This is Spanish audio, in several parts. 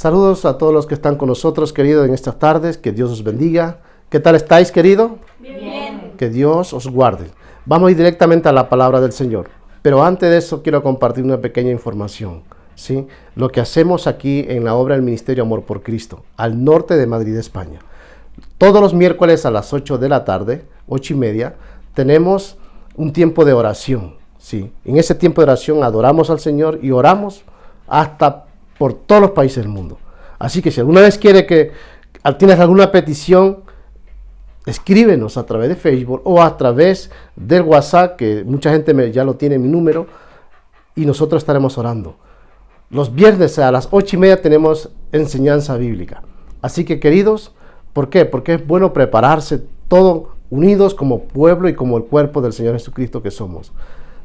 Saludos a todos los que están con nosotros, queridos, en estas tardes. Que Dios os bendiga. ¿Qué tal estáis, querido? Bien. Que Dios os guarde. Vamos a ir directamente a la palabra del Señor. Pero antes de eso quiero compartir una pequeña información, ¿sí? Lo que hacemos aquí en la obra del Ministerio Amor por Cristo, al norte de Madrid, España. Todos los miércoles a las 8 de la tarde, 8:30, tenemos un tiempo de oración, ¿sí? En ese tiempo de oración adoramos al Señor y oramos hasta por todos los países del mundo. Así que si alguna vez tienes alguna petición, escríbenos a través de Facebook o a través del WhatsApp, que mucha gente ya lo tiene mi número, y nosotros estaremos orando. Los viernes a las 8:30 tenemos enseñanza bíblica. Así que, queridos, ¿por qué? Porque es bueno prepararse todos unidos como pueblo y como el cuerpo del Señor Jesucristo que somos.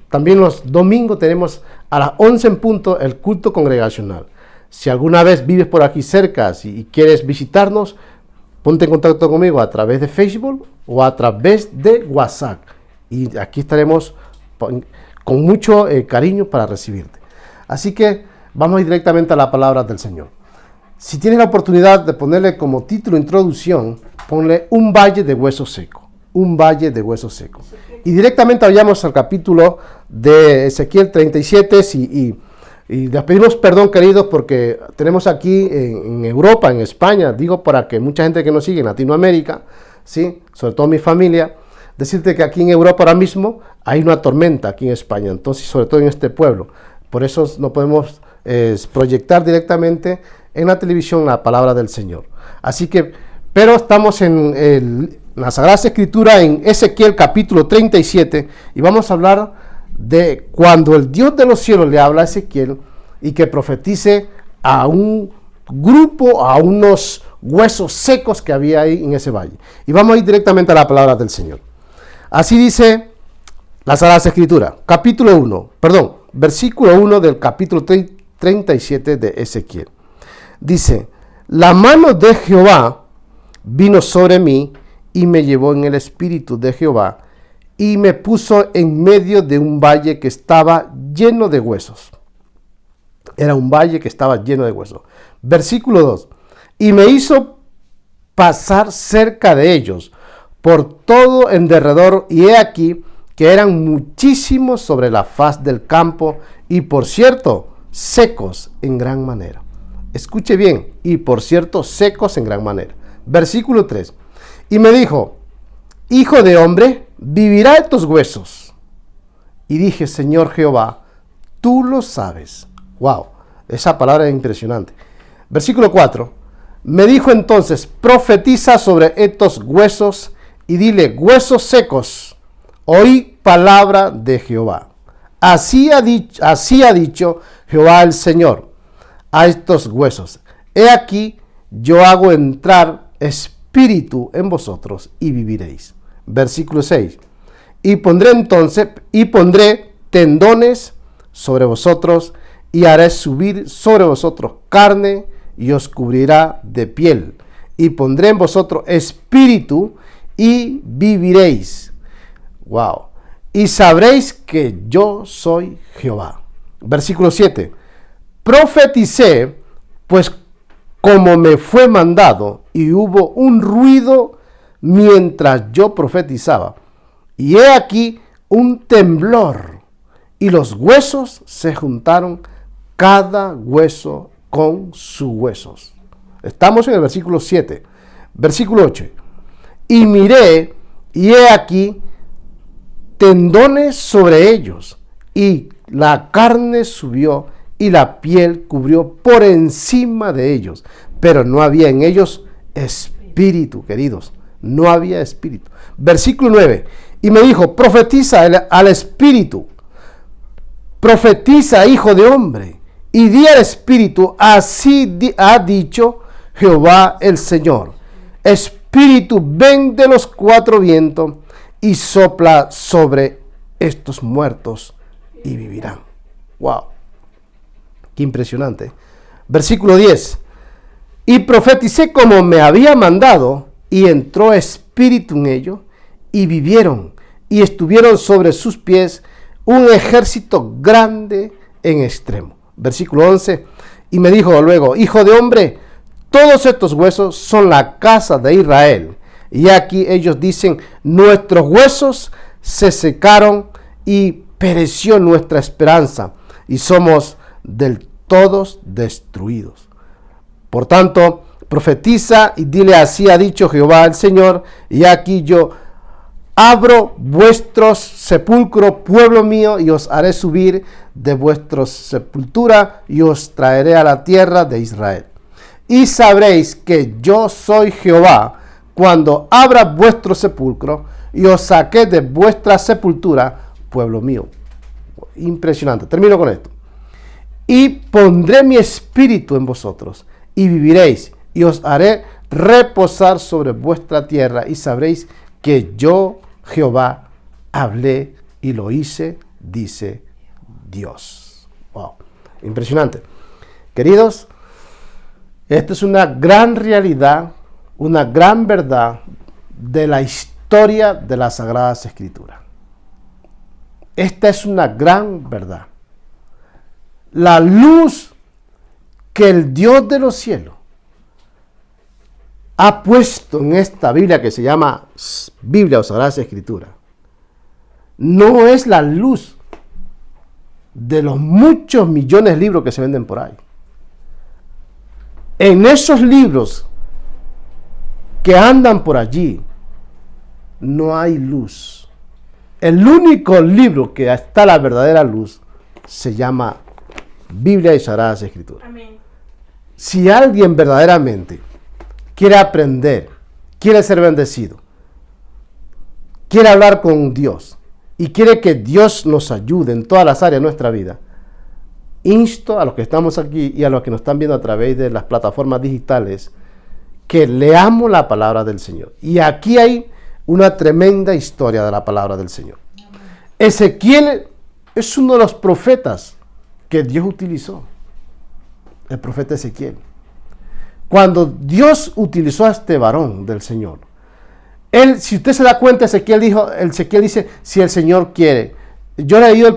También los domingos tenemos a las 11 en punto el culto congregacional. Si alguna vez vives por aquí cerca y quieres visitarnos, ponte en contacto conmigo a través de Facebook o a través de WhatsApp. Y aquí estaremos con mucho cariño para recibirte. Así que vamos a ir directamente a la palabra del Señor. Si tienes la oportunidad de ponerle como título introducción, ponle un valle de huesos secos. Un valle de huesos secos. Y directamente vayamos al capítulo de Ezequiel 37 y les pedimos perdón, queridos, porque tenemos aquí en Europa, en España, digo para que mucha gente que nos sigue en Latinoamérica, ¿sí? Sobre todo mi familia, decirte que aquí en Europa ahora mismo hay una tormenta aquí en España, entonces sobre todo en este pueblo. Por eso no podemos proyectar directamente en la televisión la palabra del Señor. Así que, pero estamos en la Sagrada Escritura en Ezequiel capítulo 37 y vamos a hablar de cuando el Dios de los cielos le habla a Ezequiel y que profetice a un grupo, a unos huesos secos que había ahí en ese valle. Y vamos a ir directamente a la palabra del Señor. Así dice la Sagrada Escritura, versículo 1 del capítulo 37 de Ezequiel. Dice: la mano de Jehová vino sobre mí y me llevó en el espíritu de Jehová y me puso en medio de un valle que estaba lleno de huesos. Era un valle que estaba lleno de huesos. Versículo 2. Y me hizo pasar cerca de ellos por todo en derredor, y he aquí que eran muchísimos sobre la faz del campo, y por cierto, secos en gran manera. Escuche bien, y por cierto, secos en gran manera. Versículo 3. Y me dijo: hijo de hombre, ¿vivirá estos huesos? Y dije: Señor Jehová, tú lo sabes. Wow, esa palabra es impresionante. Versículo 4. Me dijo entonces: profetiza sobre estos huesos y dile: huesos secos, oí palabra de Jehová. Así ha dicho Jehová el Señor a estos huesos: he aquí, yo hago entrar espíritu en vosotros y viviréis. Versículo 6. Y pondré tendones sobre vosotros y haré subir sobre vosotros carne y os cubrirá de piel. Y pondré en vosotros espíritu y viviréis. Wow. Y sabréis que yo soy Jehová. Versículo 7. Profeticé, pues como me fue mandado, y hubo un ruido mientras yo profetizaba. Y he aquí un temblor, y los huesos se juntaron, cada hueso con sus huesos. Estamos en el versículo 7. Versículo 8. Y miré, y he aquí tendones sobre ellos, y la carne subió, y la piel cubrió por encima de ellos, pero no había en ellos espíritu, queridos. No había espíritu. Versículo 9. Y me dijo: profetiza al espíritu, profetiza, hijo de hombre, y di al espíritu: así ha dicho Jehová el Señor. Espíritu, ven de los cuatro vientos y sopla sobre estos muertos y vivirán. Wow, qué impresionante. Versículo 10. Y profeticé como me había mandado, y entró espíritu en ellos, y vivieron, y estuvieron sobre sus pies un ejército grande en extremo. Versículo 11. Y me dijo luego, hijo de hombre, todos estos huesos son la casa de Israel. Y aquí ellos dicen, nuestros huesos se secaron y pereció nuestra esperanza y somos del todos destruidos. Por tanto, profetiza y dile, así ha dicho Jehová el Señor, y aquí yo abro vuestros sepulcros, pueblo mío, y os haré subir de vuestra sepultura y os traeré a la tierra de Israel. Y sabréis que yo soy Jehová cuando abra vuestro sepulcro y os saqué de vuestra sepultura, pueblo mío. Impresionante. Termino con esto. Y pondré mi espíritu en vosotros y viviréis y os haré reposar sobre vuestra tierra y sabréis que yo, Jehová, hablé y lo hice, dice Dios. Wow. Impresionante. Queridos, esta es una gran realidad, una gran verdad de la historia de las Sagradas Escrituras. Esta es una gran verdad. La luz que el Dios de los cielos ha puesto en esta Biblia que se llama Biblia o Sagradas Escrituras, no es la luz de los muchos millones de libros que se venden por ahí. En esos libros que andan por allí, no hay luz. El único libro que está la verdadera luz se llama Biblia y Sagradas Escrituras. Amén. Si alguien verdaderamente quiere aprender, quiere ser bendecido, quiere hablar con Dios y quiere que Dios nos ayude en todas las áreas de nuestra vida, insto a los que estamos aquí y a los que nos están viendo a través de las plataformas digitales que leamos la palabra del Señor. Y aquí hay una tremenda historia de la palabra del Señor. Ezequiel es uno de los profetas que Dios utilizó, el profeta Ezequiel. Cuando Dios utilizó a este varón del Señor, él, si usted se da cuenta, Ezequiel dice, si el Señor quiere. Yo he leído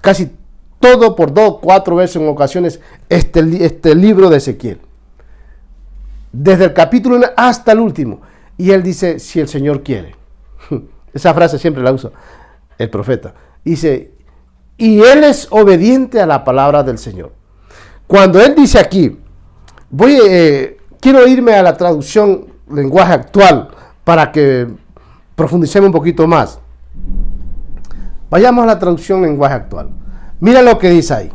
casi todo por 4 veces en ocasiones este libro de Ezequiel. Desde el capítulo 1 hasta el último. Y él dice, si el Señor quiere. Esa frase siempre la usa el profeta. Dice, y él es obediente a la palabra del Señor. Cuando él dice aquí, quiero irme a la traducción lenguaje actual para que profundicemos un poquito más. Vayamos a la traducción lenguaje actual. Mira lo que dice ahí.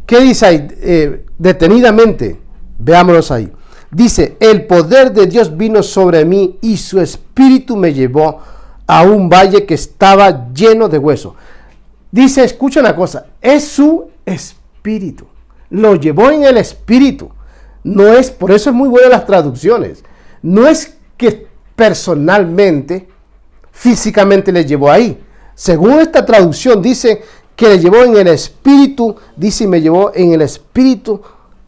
¿Qué dice ahí? Detenidamente, veámonos ahí. Dice, el poder de Dios vino sobre mí y su espíritu me llevó a un valle que estaba lleno de huesos. Dice, escucha una cosa, es su espíritu. Lo llevó en el espíritu. No es, por eso es muy buena las traducciones. No es que personalmente, físicamente le llevó ahí. Según esta traducción dice que le llevó en el espíritu, dice, me llevó en el espíritu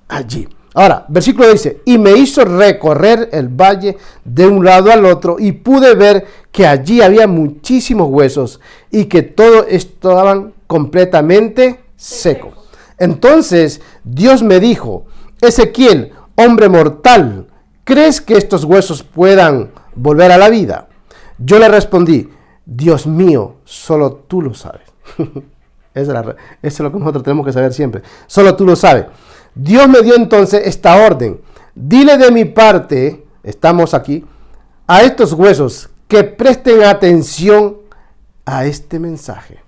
allí. Ahora, versículo dice, y me hizo recorrer el valle de un lado al otro y pude ver que allí había muchísimos huesos y que todos estaban completamente secos. Entonces Dios me dijo, Ezequiel, hombre mortal, ¿crees que estos huesos puedan volver a la vida? Yo le respondí, Dios mío, solo tú lo sabes. Eso es lo que nosotros tenemos que saber siempre. Solo tú lo sabes. Dios me dio entonces esta orden. Dile de mi parte, estamos aquí, a estos huesos que presten atención a este mensaje.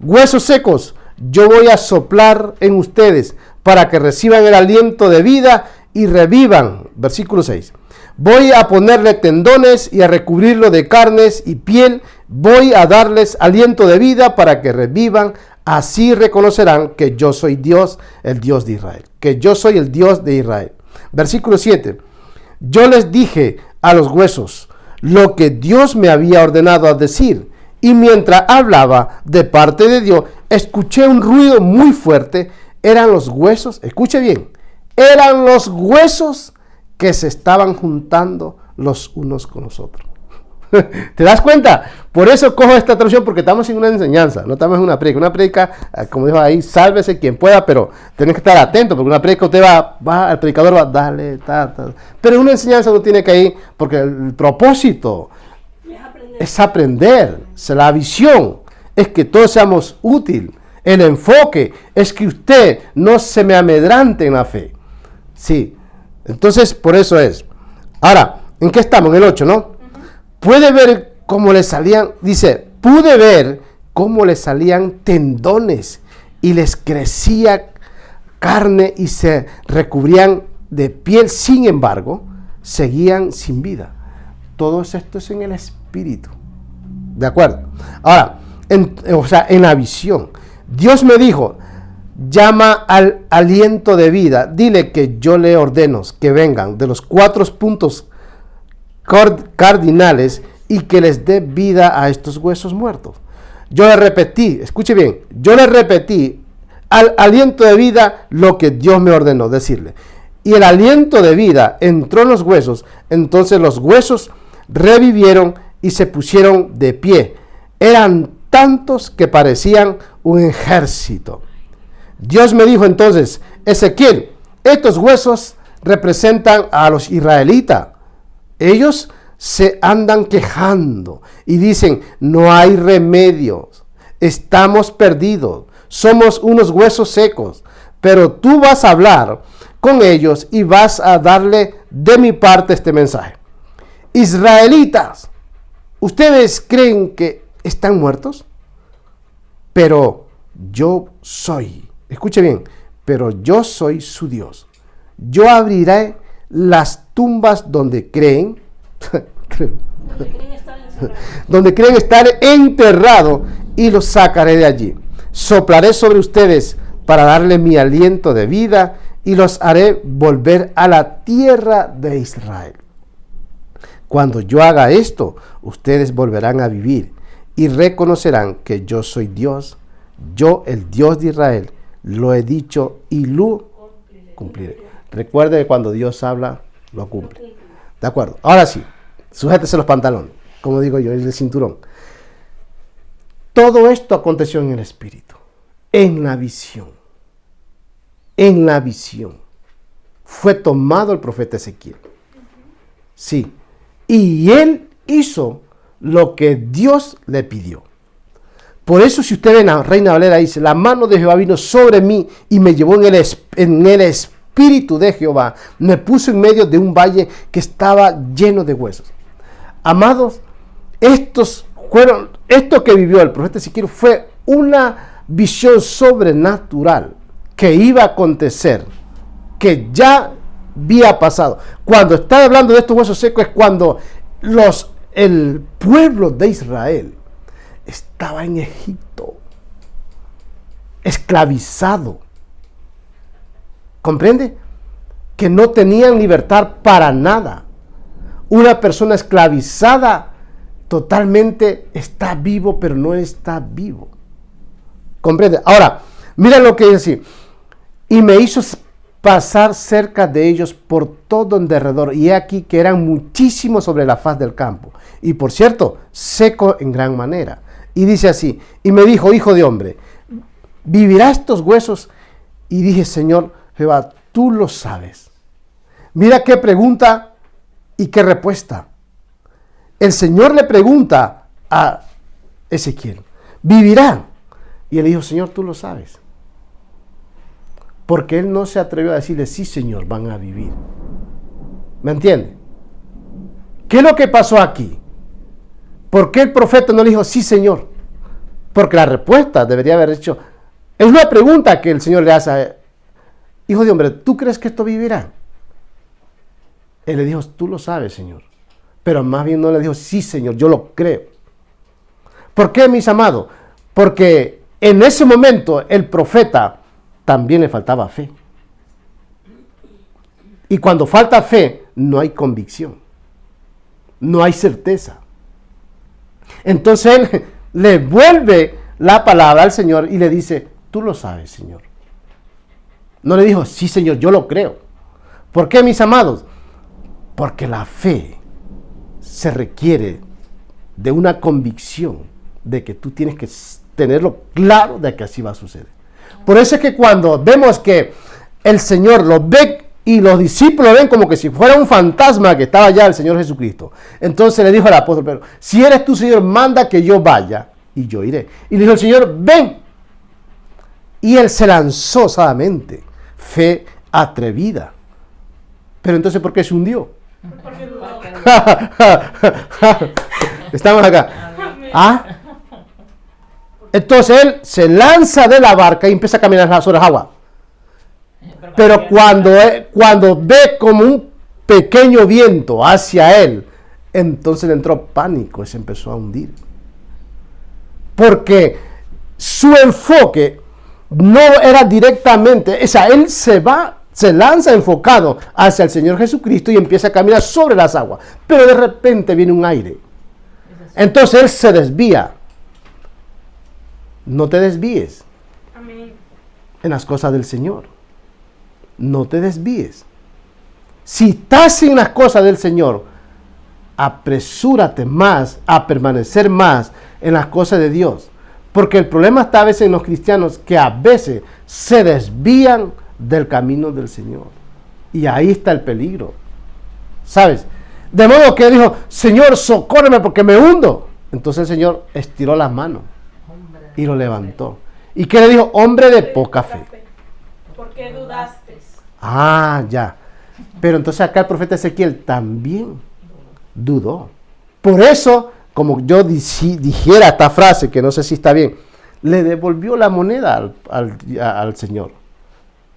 Huesos secos, yo voy a soplar en ustedes para que reciban el aliento de vida y revivan. Versículo 6. Voy a ponerle tendones y a recubrirlo de carnes y piel. Voy a darles aliento de vida para que revivan. Así reconocerán que yo soy Dios, el Dios de Israel. Que yo soy el Dios de Israel. Versículo 7. Yo les dije a los huesos lo que Dios me había ordenado a decir. Y mientras hablaba de parte de Dios, escuché un ruido muy fuerte. Eran los huesos, escuche bien, eran los huesos que se estaban juntando los unos con los otros. ¿Te das cuenta? Por eso cojo esta traducción, porque estamos en una enseñanza, no estamos en una prédica. Una prédica, como dijo ahí, sálvese quien pueda, pero tenés que estar atento, porque una prédica usted va, el predicador va, dale, Pero en una enseñanza uno tiene que ir, porque el propósito es aprender. La visión es que todos seamos útiles. El enfoque es que usted no se me amedrante en la fe. Sí, entonces por eso es. Ahora, ¿en qué estamos? En el 8, ¿no? Puede ver cómo le salían, dice, pude ver cómo le salían tendones y les crecía carne y se recubrían de piel. Sin embargo, seguían sin vida. Todo esto es en el espíritu. ¿De acuerdo? Ahora, en la visión, Dios me dijo, llama al aliento de vida, dile que yo le ordeno que vengan de los 4 puntos cardinales y que les dé vida a estos huesos muertos. Yo le repetí, escuche bien, yo le repetí al aliento de vida lo que Dios me ordenó decirle. Y el aliento de vida entró en los huesos, entonces los huesos revivieron y se pusieron de pie. Eran tantos que parecían un ejército. Dios me dijo entonces, Ezequiel, estos huesos representan a los israelitas. Ellos se andan quejando y dicen, no hay remedios, estamos perdidos, somos unos huesos secos, pero tú vas a hablar con ellos y vas a darle de mi parte este mensaje. Israelitas, ¿ustedes creen que están muertos? Pero yo soy, escuche bien, pero yo soy su Dios. Yo abriré las tumbas donde creen estar enterrados y los sacaré de allí. Soplaré sobre ustedes para darle mi aliento de vida y los haré volver a la tierra de Israel. Cuando yo haga esto, ustedes volverán a vivir y reconocerán que yo soy Dios, yo el Dios de Israel, lo he dicho y lo cumpliré. Recuerde que cuando Dios habla, lo cumple. ¿De acuerdo? Ahora sí, sujétese los pantalones, como digo yo, el cinturón. Todo esto aconteció en el Espíritu, en la visión. En la visión. Fue tomado el profeta Ezequiel. Sí. Y él hizo lo que Dios le pidió. Por eso si usted ve en la Reina Valera dice, la mano de Jehová vino sobre mí y me llevó en el espíritu de Jehová. Me puso en medio de un valle que estaba lleno de huesos. Amados, esto que vivió el profeta Ezequiel fue una visión sobrenatural que iba a acontecer, que ya había pasado. Cuando está hablando de estos huesos secos es cuando el pueblo de Israel estaba en Egipto, esclavizado. ¿Comprende? Que no tenían libertad para nada. Una persona esclavizada totalmente está vivo, pero no está vivo. ¿Comprende? Ahora, mira lo que dice. Y me hizo pasar cerca de ellos por todo en derredor, y he aquí que eran muchísimos sobre la faz del campo. Y por cierto, seco en gran manera. Y dice así, y me dijo, hijo de hombre, ¿vivirá estos huesos? Y dije, Señor Jehová, tú lo sabes. Mira qué pregunta y qué respuesta. El Señor le pregunta a Ezequiel, ¿vivirá? Y él dijo, Señor, tú lo sabes. Porque él no se atrevió a decirle, sí, Señor, van a vivir. ¿Me entiende? ¿Qué es lo que pasó aquí? ¿Por qué el profeta no le dijo, sí, Señor? Porque la respuesta debería haber hecho, es una pregunta que el Señor le hace a él. Hijo de hombre, ¿tú crees que esto vivirá? Él le dijo, tú lo sabes, Señor. Pero más bien no le dijo, sí, Señor, yo lo creo. ¿Por qué, mis amados? Porque en ese momento el profeta también le faltaba fe. Y cuando falta fe, no hay convicción. No hay certeza. Entonces él le vuelve la palabra al Señor y le dice, tú lo sabes, Señor. No le dijo, sí, Señor, yo lo creo. ¿Por qué, mis amados? Porque la fe se requiere de una convicción de que tú tienes que tenerlo claro de que así va a suceder. Por eso es que cuando vemos que el Señor lo ve y los discípulos ven como que si fuera un fantasma que estaba allá el Señor Jesucristo, entonces le dijo al apóstol Pedro, si eres tú, Señor, manda que yo vaya y yo iré. Y le dijo el Señor, ven. Y él se lanzó osadamente, fe atrevida. Pero entonces, ¿por qué se hundió? Estamos acá. ¿Ah? Entonces él se lanza de la barca y empieza a caminar sobre las aguas. Pero cuando ve como un pequeño viento hacia él, entonces le entró pánico y se empezó a hundir. Porque su enfoque no era directamente, o sea, él se lanza enfocado hacia el Señor Jesucristo y empieza a caminar sobre las aguas. Pero de repente viene un aire. Entonces él se desvía. No te desvíes. Amén. En las cosas del Señor. No te desvíes. Si estás en las cosas del Señor, apresúrate más a permanecer más en las cosas de Dios. Porque el problema está a veces en los cristianos que a veces se desvían del camino del Señor. Y ahí está el peligro. ¿Sabes? De modo que dijo, Señor, socórreme porque me hundo. Entonces el Señor estiró las manos y lo levantó. ¿Y qué le dijo? Hombre de poca fe. ¿Por qué dudaste? Ah, ya. Pero entonces acá el profeta Ezequiel también dudó. Por eso, como yo dijera esta frase, que no sé si está bien, le devolvió la moneda al Señor.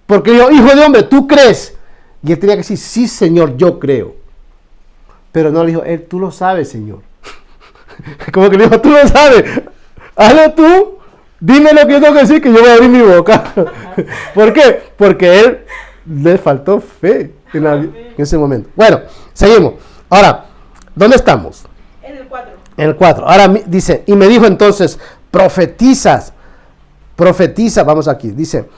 Porque dijo, hijo de hombre, ¿tú crees? Y él tenía que decir, sí, Señor, yo creo. Pero no le dijo, tú lo sabes, Señor. Como que le dijo, tú lo sabes. Hazlo tú. Dime lo que yo tengo que decir, que yo voy a abrir mi boca. ¿Por qué? Porque él le faltó fe en ese momento. Bueno, seguimos. Ahora, ¿dónde estamos? En el 4. En el 4. Ahora dice, y me dijo entonces, profetiza, vamos aquí, dice,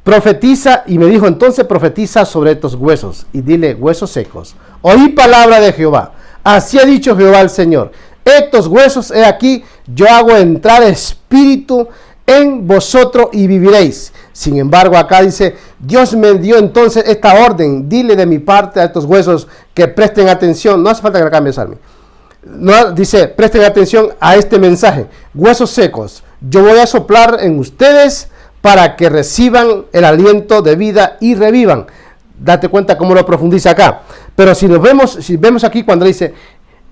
profetiza, y me dijo entonces, profetiza sobre estos huesos, y dile, huesos secos, oí palabra de Jehová, así ha dicho Jehová el Señor, estos huesos, he aquí, yo hago entrar espíritu en vosotros y viviréis. Sin embargo, acá dice, Dios me dio entonces esta orden, dile de mi parte a estos huesos que presten atención, no hace falta que la cambies, Armin. No, dice, presten atención a este mensaje, huesos secos, yo voy a soplar en ustedes para que reciban el aliento de vida y revivan. Date cuenta cómo lo profundiza acá. Pero si vemos aquí cuando dice,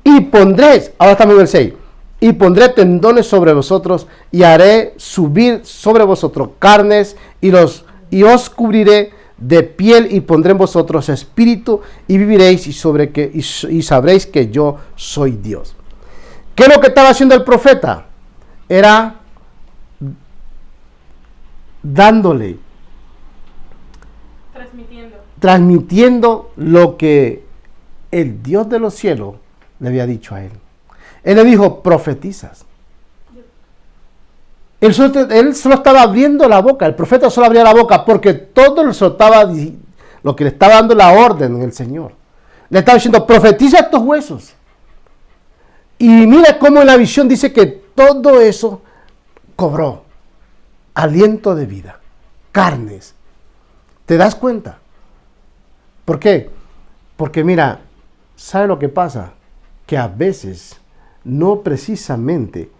y pondréis, ahora estamos en el 6, y pondré tendones sobre vosotros y haré subir sobre vosotros carnes y os cubriré de piel y pondré en vosotros espíritu y viviréis y sabréis que yo soy Dios. ¿Qué es lo que estaba haciendo el profeta? Era dándole, transmitiendo lo que el Dios de los cielos le había dicho a él. Él le dijo, profetizas. Él solo estaba abriendo la boca, el profeta solo abría la boca porque todo lo que le estaba dando la orden en el Señor. Le estaba diciendo, profetiza estos huesos. Y mira cómo en la visión dice que todo eso cobró aliento de vida, carnes. ¿Te das cuenta? ¿Por qué? Porque mira, ¿sabe lo que pasa? Que a veces no precisamente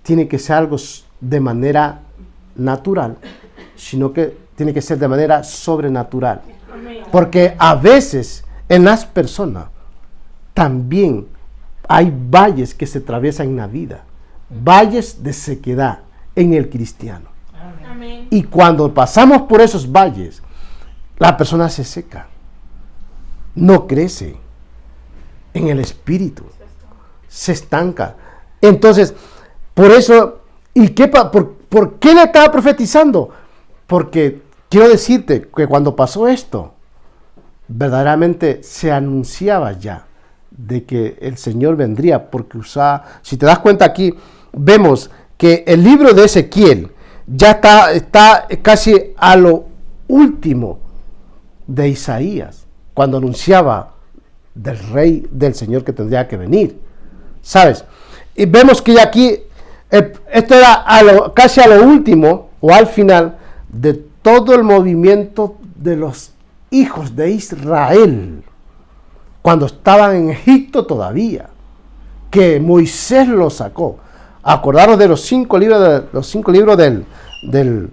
tiene que ser algo de manera natural, sino que tiene que ser de manera sobrenatural. Porque a veces en las personas también hay valles que se atraviesan en la vida, valles de sequedad en el cristiano. Amén. Y cuando pasamos por esos valles, la persona se seca, no crece en el espíritu, se estanca. Entonces, por eso, ¿por qué le estaba profetizando? Porque quiero decirte que cuando pasó esto, verdaderamente se anunciaba ya de que el Señor vendría, porque si te das cuenta aquí, vemos que el libro de Ezequiel ya está casi a lo último de Isaías, cuando anunciaba del rey, del Señor que tendría que venir. ¿Sabes? Y vemos que ya aquí, esto era casi a lo último o al final de todo el movimiento de los hijos de Israel, cuando estaban en Egipto todavía, que Moisés los sacó. Acordaros de los 5 libros del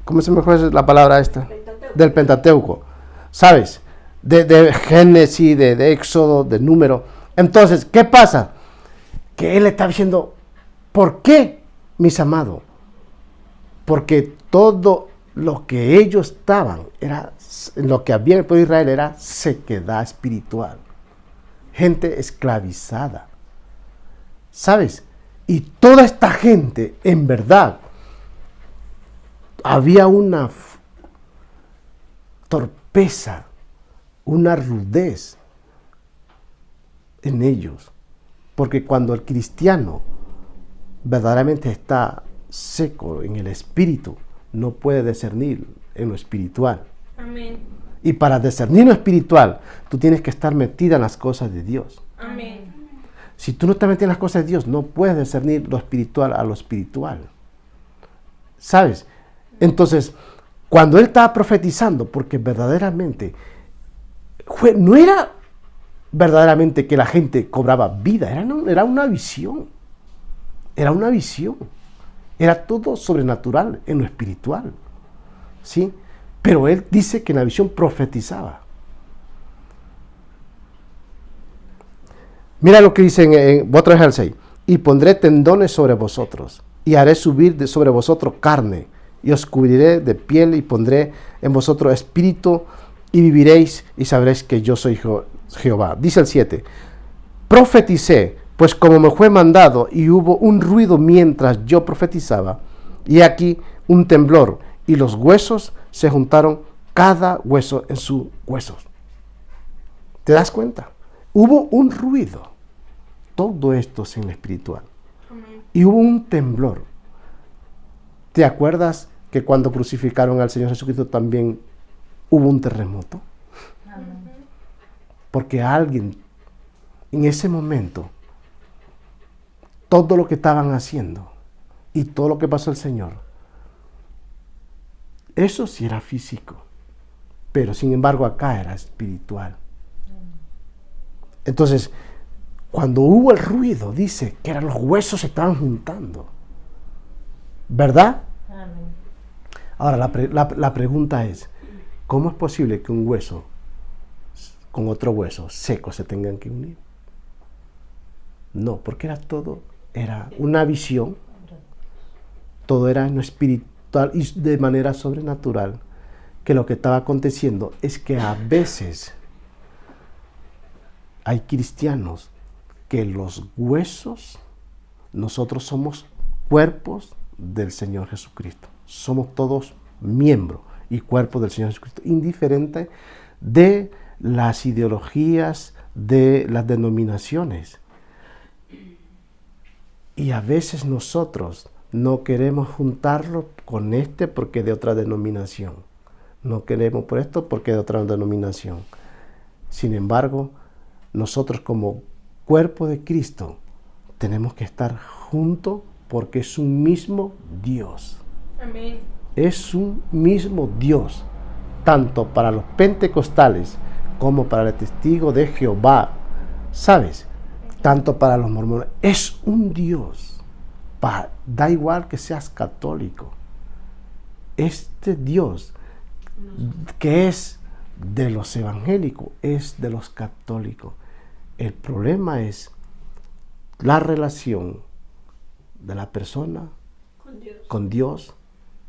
¿cómo se me fue la palabra esta? Del Pentateuco, ¿sabes? De Génesis, de Éxodo, de Número. Entonces, ¿qué pasa? Que él está diciendo, ¿por qué, mis amados? Porque todo lo que ellos estaban, lo que había en el pueblo de Israel era sequedad espiritual. Gente esclavizada. ¿Sabes? Y toda esta gente, en verdad, había una torpeza, una rudez en ellos. Porque cuando el cristiano verdaderamente está seco en el espíritu, no puede discernir en lo espiritual. Amén. Y para discernir lo espiritual, tú tienes que estar metida en las cosas de Dios. Amén. Si tú no estás metida en las cosas de Dios, no puedes discernir lo espiritual a lo espiritual. ¿Sabes? Entonces, cuando él estaba profetizando, porque verdaderamente no era verdaderamente que la gente cobraba vida, era una visión. Era una visión. Era todo sobrenatural en lo espiritual. ¿Sí? Pero él dice que en la visión profetizaba. Mira lo que dice voy otra vez al 6. Y pondré tendones sobre vosotros, y haré subir sobre vosotros carne, y os cubriré de piel, y pondré en vosotros espíritu, y viviréis, y sabréis que yo soy Jehová. Dice el 7. Profeticé, pues como me fue mandado, y hubo un ruido mientras yo profetizaba, y aquí un temblor, y los huesos se juntaron, cada hueso en sus huesos. ¿Te das cuenta? Hubo un ruido. Todo esto es en lo espiritual. Amén. Y hubo un temblor. ¿Te acuerdas que cuando crucificaron al Señor Jesucristo también hubo un terremoto? Amén. Porque alguien, en ese momento, todo lo que estaban haciendo y todo lo que pasó al Señor, eso sí era físico, pero sin embargo acá era espiritual. Entonces, cuando hubo el ruido, dice que eran los huesos se estaban juntando. ¿Verdad? Amén. Ahora, la pregunta es, ¿cómo es posible que un hueso con otro hueso seco se tengan que unir? No, porque era una visión, todo era en lo espiritual y de manera sobrenatural, que lo que estaba aconteciendo es que a veces hay cristianos que los huesos, nosotros somos cuerpos del Señor Jesucristo. Somos todos miembros y cuerpos del Señor Jesucristo, indiferente de las ideologías, de las denominaciones. Y a veces nosotros no queremos juntarlo con porque es de otra denominación. No queremos por esto porque es de otra denominación. Sin embargo, nosotros como cuerpo de Cristo tenemos que estar juntos porque es un mismo Dios. Amén. Es un mismo Dios, tanto para los pentecostales como para el testigo de Jehová, ¿sabes? Tanto para los mormones. Es un Dios. Da igual que seas católico. Este Dios que es de los evangélicos es de los católicos. El problema es la relación de la persona con Dios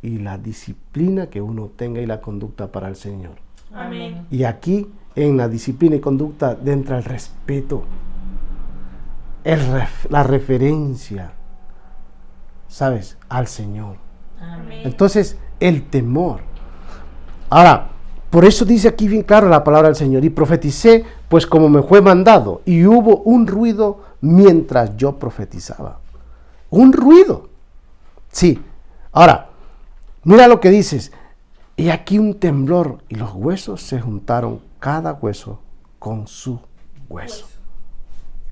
y la disciplina que uno tenga y la conducta para el Señor. Amén. Y aquí, en la disciplina y conducta, entra el respeto, la referencia, ¿sabes?, al Señor. Amén. Entonces, el temor. Ahora, por eso dice aquí bien claro la palabra del Señor. Y profeticé, pues como me fue mandado. Y hubo un ruido mientras yo profetizaba. Un ruido. Sí. Ahora, mira lo que dices. Y aquí un temblor. Y los huesos se juntaron, cada hueso con su hueso.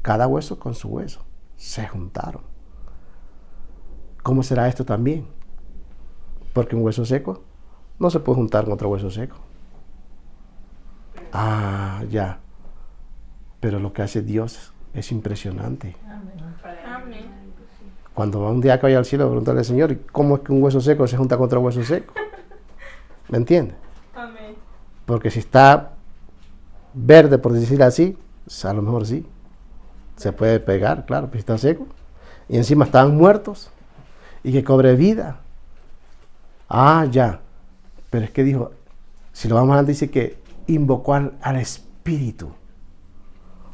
Cada hueso con su hueso. se juntaron. ¿Cómo será esto también? Porque un hueso seco no se puede juntar con otro hueso seco. Ah, ya. Pero lo que hace Dios es impresionante. Amén. Cuando va un día que vaya al cielo, preguntarle al Señor, ¿cómo es que un hueso seco se junta con otro hueso seco? ¿Me entiende? Amén. Porque si está verde, por decir así, a lo mejor sí. Se puede pegar, claro, pero si está seco. Y encima estaban muertos. Y que cobre vida. Ah, ya. Pero es que dijo, si lo vamos a ver, dice que invocó al Espíritu.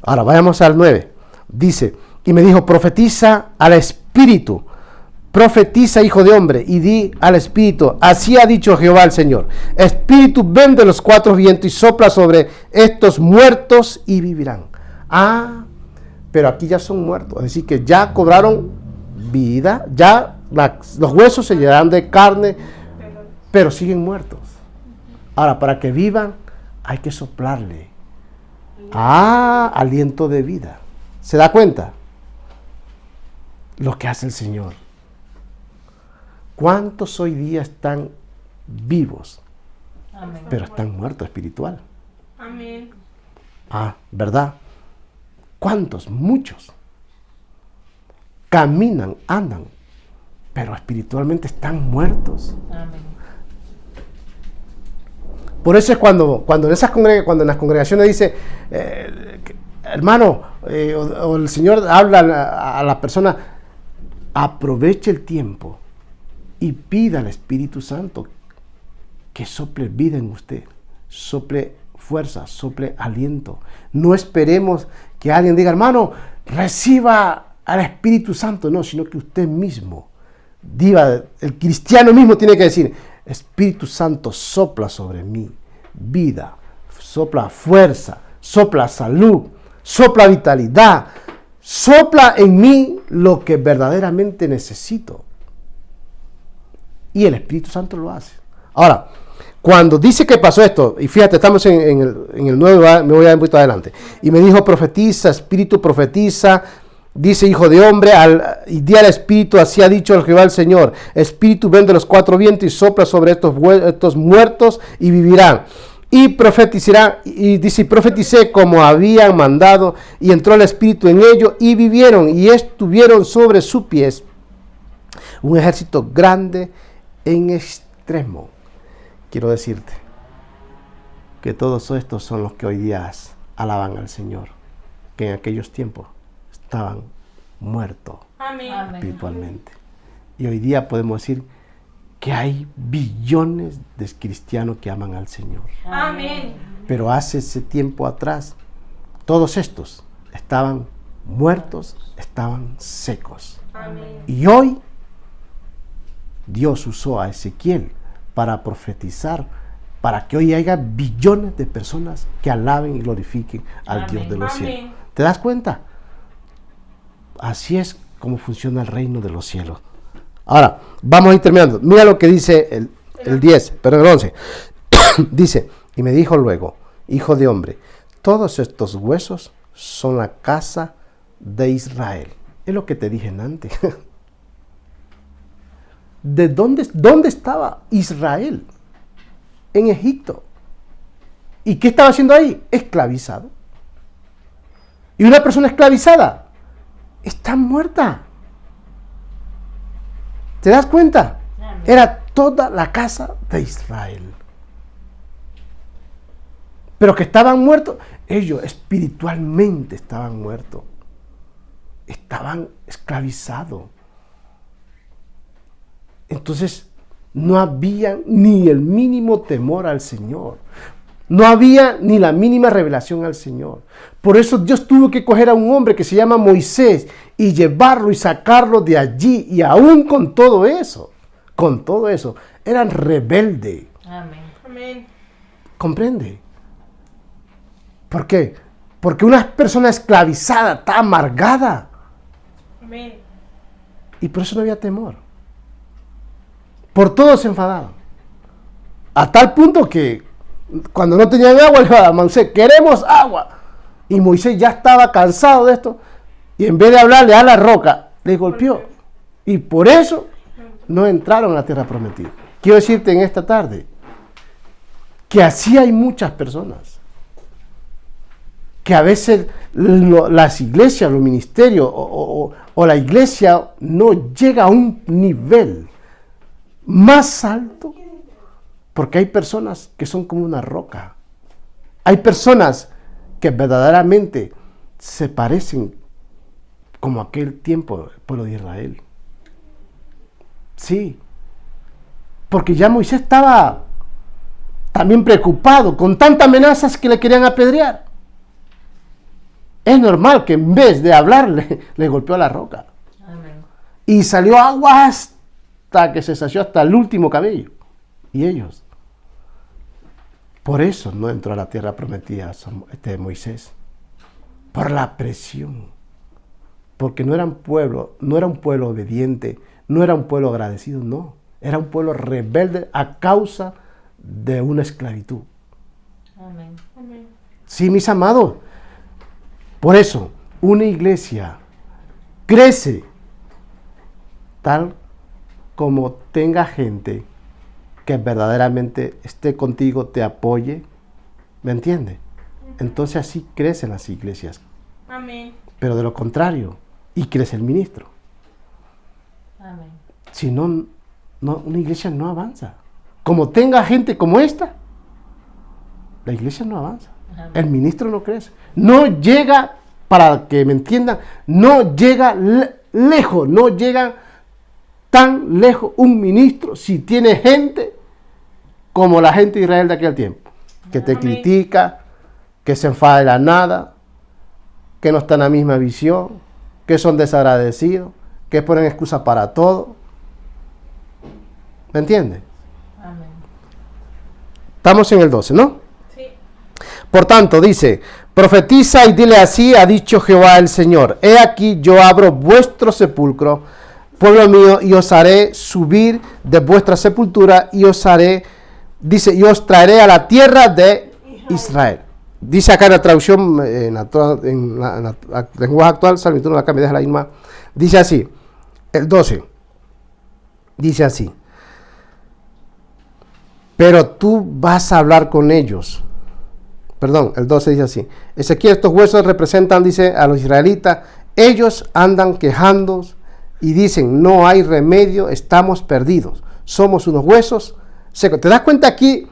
Ahora, vayamos al 9. Dice, y me dijo, profetiza al Espíritu. Profetiza, hijo de hombre, y di al Espíritu, así ha dicho Jehová el Señor. Espíritu, ven de los cuatro vientos y sopla sobre estos muertos y vivirán. Ah, pero aquí ya son muertos. Es decir, que ya cobraron vida, ya los huesos se llenarán de carne, pero siguen muertos. Ahora, para que vivan, hay que soplarle. Ah, aliento de vida. ¿Se da cuenta? Lo que hace el Señor. ¿Cuántos hoy día están vivos, Amén. pero están muertos espiritual? Amén. Ah, ¿verdad? ¿Cuántos? Muchos. Caminan, andan, pero espiritualmente están muertos. Amén. Por eso es cuando en las congregaciones dice, hermano, o el Señor habla a la persona, aproveche el tiempo y pida al Espíritu Santo que sople vida en usted, sople fuerza, sople aliento. No esperemos que alguien diga, hermano, reciba al Espíritu Santo. No, sino que usted mismo, el cristiano mismo tiene que decir, Espíritu Santo, sopla sobre mí vida, sopla fuerza, sopla salud, sopla vitalidad, sopla en mí lo que verdaderamente necesito. Y el Espíritu Santo lo hace. Ahora, cuando dice que pasó esto, y fíjate, estamos en el 9, me voy a ir un poquito adelante. Y me dijo, profetiza, Espíritu, profetiza, dice, hijo de hombre, y di al Espíritu, así ha dicho el Jehová el Señor. Espíritu, ven de los cuatro vientos y sopla sobre estos muertos y vivirán. Y profetizarán, y dice, profeticé como habían mandado, y entró el Espíritu en ellos, y vivieron, y estuvieron sobre sus pies un ejército grande en extremo. Quiero decirte que todos estos son los que hoy día alaban al Señor, que en aquellos tiempos estaban muertos Amén. espiritualmente. Y hoy día podemos decir que hay billones de cristianos que aman al Señor. Amén. Pero hace ese tiempo atrás, todos estos estaban muertos, estaban secos. Amén. Y hoy Dios usó a Ezequiel para profetizar, para que hoy haya billones de personas que alaben y glorifiquen al Amén. Dios de los Amén. cielos. ¿Te das cuenta? Así es como funciona el reino de los cielos. Ahora, vamos a ir terminando. Mira lo que dice el 10, perdón, el 11. Dice, y me dijo luego, hijo de hombre, todos estos huesos son la casa de Israel. Es lo que te dije antes. ¿De dónde estaba Israel? En Egipto. ¿Y qué estaba haciendo ahí? Esclavizado. Y una persona esclavizada está muerta. ¿Te das cuenta? Amén. Era toda la casa de Israel. Pero que estaban muertos, ellos espiritualmente estaban muertos. Estaban esclavizados. Entonces, no había ni el mínimo temor al Señor. No había ni la mínima revelación al Señor. Por eso Dios tuvo que coger a un hombre que se llama Moisés y llevarlo y sacarlo de allí. Y aún con todo eso, eran rebeldes. Amén. Amén. ¿Comprende? ¿Por qué? Porque una persona esclavizada está amargada. Amén. Y por eso no había temor. Por todo se enfadaban. A tal punto que cuando no tenían agua, le iban a Moisés, queremos agua. Y Moisés ya estaba cansado de esto. Y en vez de hablarle a la roca, les golpeó. Y por eso no entraron a la tierra prometida. Quiero decirte en esta tarde que así hay muchas personas. Que a veces las iglesias, los ministerios o la iglesia no llega a un nivel más alto porque hay personas que son como una roca. Hay personas que verdaderamente se parecen como aquel tiempo el pueblo de Israel. Sí, porque ya Moisés estaba también preocupado con tantas amenazas que le querían apedrear. Es normal que en vez de hablarle, le golpeó a la roca. Amén. Y salió agua hasta que se sació hasta el último cabello. Y ellos. Por eso no entró a la tierra prometida Moisés. Por la presión. Porque no era un pueblo obediente, no era un pueblo agradecido, no. Era un pueblo rebelde a causa de una esclavitud. Amén. Amén. Sí, mis amados. Por eso, una iglesia crece tal como tenga gente que verdaderamente esté contigo, te apoye. ¿Me entiende? Entonces así crecen las iglesias. Amén. Pero de lo contrario, y crece el ministro. Amén. Si no, una iglesia no avanza. Como tenga gente como esta, la iglesia no avanza. Amén. El ministro no crece. No llega, para que me entiendan, no llega lejos, no llega tan lejos un ministro si tiene gente como la gente de Israel de aquel tiempo. Que te Amén. critica, que se enfada de la nada, que no están en la misma visión, que son desagradecidos, que ponen excusas para todo. ¿Me entiendes? Amén. Estamos en el 12, ¿no? Sí. Por tanto, dice, profetiza y dile así, ha dicho Jehová el Señor, he aquí yo abro vuestro sepulcro, pueblo mío, y os haré subir de vuestra sepultura y os haré, dice, y os traeré a la tierra de Israel. Dice acá en la traducción, en la lenguaje actual, Salmo no la cambia, deja la misma. Dice así, el 12, dice así, pero tú vas a hablar con ellos. Perdón, el 12 dice así, Ezequiel, estos huesos representan, dice, a los israelitas, ellos andan quejando y dicen, no hay remedio, estamos perdidos, somos unos huesos secos. ¿Te das cuenta aquí?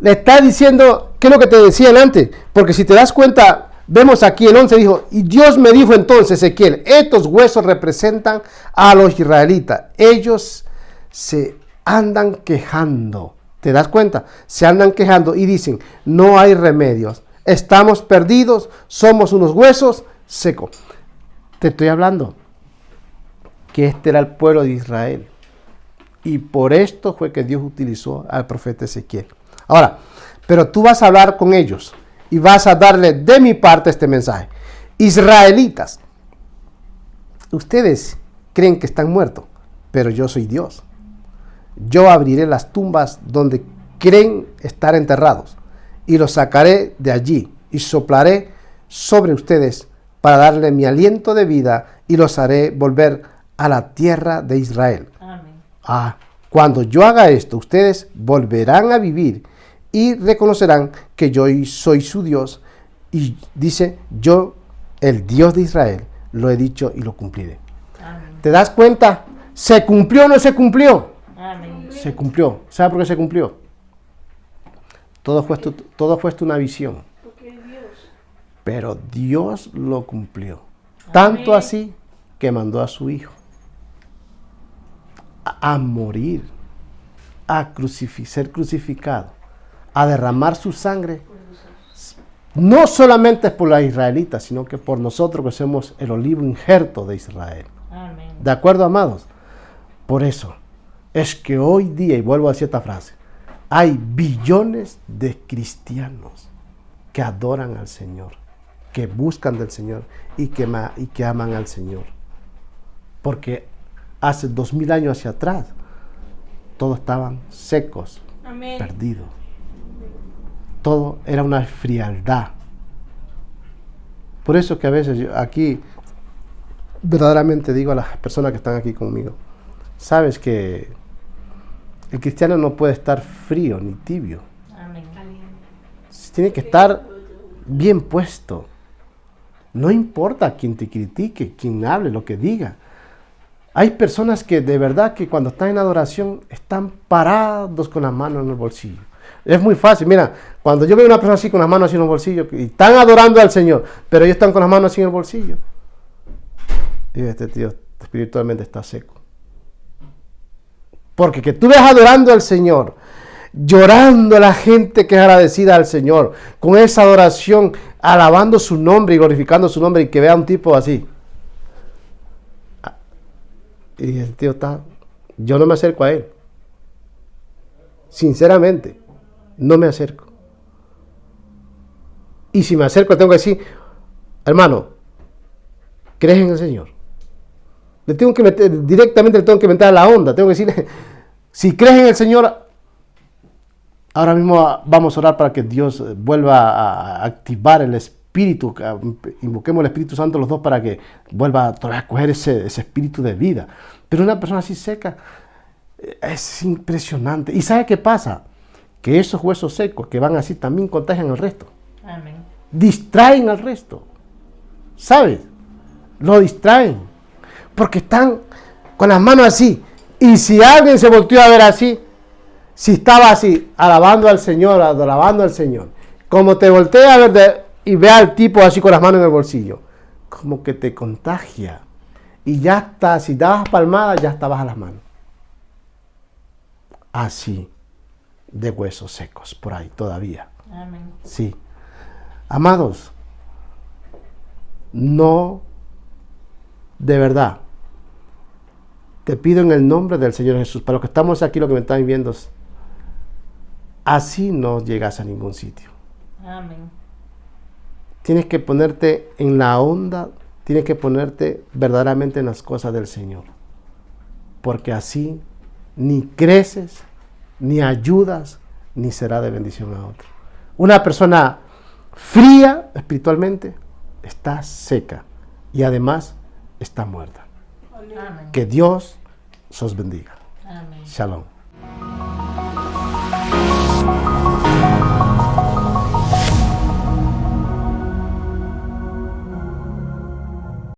Le está diciendo, ¿qué es lo que te decía antes? Porque si te das cuenta, vemos aquí el 11 dijo, y Dios me dijo entonces, Ezequiel, estos huesos representan a los israelitas. Ellos se andan quejando. ¿Te das cuenta? Se andan quejando y dicen, no hay remedios. Estamos perdidos, somos unos huesos secos. Te estoy hablando que este era el pueblo de Israel. Y por esto fue que Dios utilizó al profeta Ezequiel. Ahora, pero tú vas a hablar con ellos y vas a darle de mi parte este mensaje. Israelitas, ustedes creen que están muertos, pero yo soy Dios. Yo abriré las tumbas donde creen estar enterrados y los sacaré de allí y soplaré sobre ustedes para darle mi aliento de vida y los haré volver a la tierra de Israel. Amén. Cuando yo haga esto, ustedes volverán a vivir y reconocerán que yo soy su Dios. Y dice, yo, el Dios de Israel, lo he dicho y lo cumpliré. Amén. ¿Te das cuenta? ¿Se cumplió o no se cumplió? Amén. Se cumplió. ¿Sabe por qué se cumplió? Todo fue una visión. Porque es Dios. Pero Dios lo cumplió. Tanto Amén. así que mandó a su Hijo a morir, a ser crucificado, a derramar su sangre, no solamente por los israelitas, sino que por nosotros que somos el olivo injerto de Israel. Amén. ¿De acuerdo, amados? Por eso es que hoy día, y vuelvo a decir esta frase, hay billones de cristianos que adoran al Señor, que buscan del Señor y que aman al Señor. Porque hace 2000 años hacia atrás, todos estaban secos, Amén. perdidos. Todo era una frialdad. Por eso que a veces yo aquí verdaderamente digo a las personas que están aquí conmigo, sabes que el cristiano no puede estar frío ni tibio. Amén. Tiene que estar bien puesto. No importa quién te critique, quién hable, lo que diga. Hay personas que de verdad que cuando están en adoración están parados con las manos en el bolsillo. Es muy fácil. Mira, cuando yo veo a una persona así con las manos así en el bolsillo y están adorando al Señor, pero ellos están con las manos así en el bolsillo. Y este tío espiritualmente está seco. Porque que tú ves adorando al Señor, llorando a la gente que es agradecida al Señor, con esa adoración, alabando su nombre y glorificando su nombre, y que vea a un tipo así. Y el tío está, yo no me acerco a él. Sinceramente, no me acerco. Y si me acerco, tengo que decir, hermano, ¿crees en el Señor? Le tengo que meter, directamente le tengo que meter a la onda. Tengo que decirle, si crees en el Señor, ahora mismo vamos a orar para que Dios vuelva a activar el Espíritu. Invoquemos el Espíritu Santo los dos para que vuelva a coger ese espíritu de vida. Pero una persona así seca es impresionante. ¿Y sabe qué pasa? Que esos huesos secos que van así también contagian al resto. Amén. Distraen al resto. ¿Sabes? Lo distraen. Porque están con las manos así. Y si alguien se volteó a ver así, si estaba así, alabando al Señor, alabando al Señor, como te voltea a ver y ve al tipo así con las manos en el bolsillo, como que te contagia. Y ya está, si dabas palmadas, ya estabas a las manos. Así, de huesos secos, por ahí todavía. Amén. Sí. Amados, no, de verdad, te pido en el nombre del Señor Jesús, para los que estamos aquí, los que me están viendo, así no llegas a ningún sitio. Amén. Tienes que ponerte en la onda, tienes que ponerte verdaderamente en las cosas del Señor. Porque así ni creces, ni ayudas, ni será de bendición a otro. Una persona fría espiritualmente está seca y además está muerta. Amén. Que Dios os bendiga. Amén. Shalom.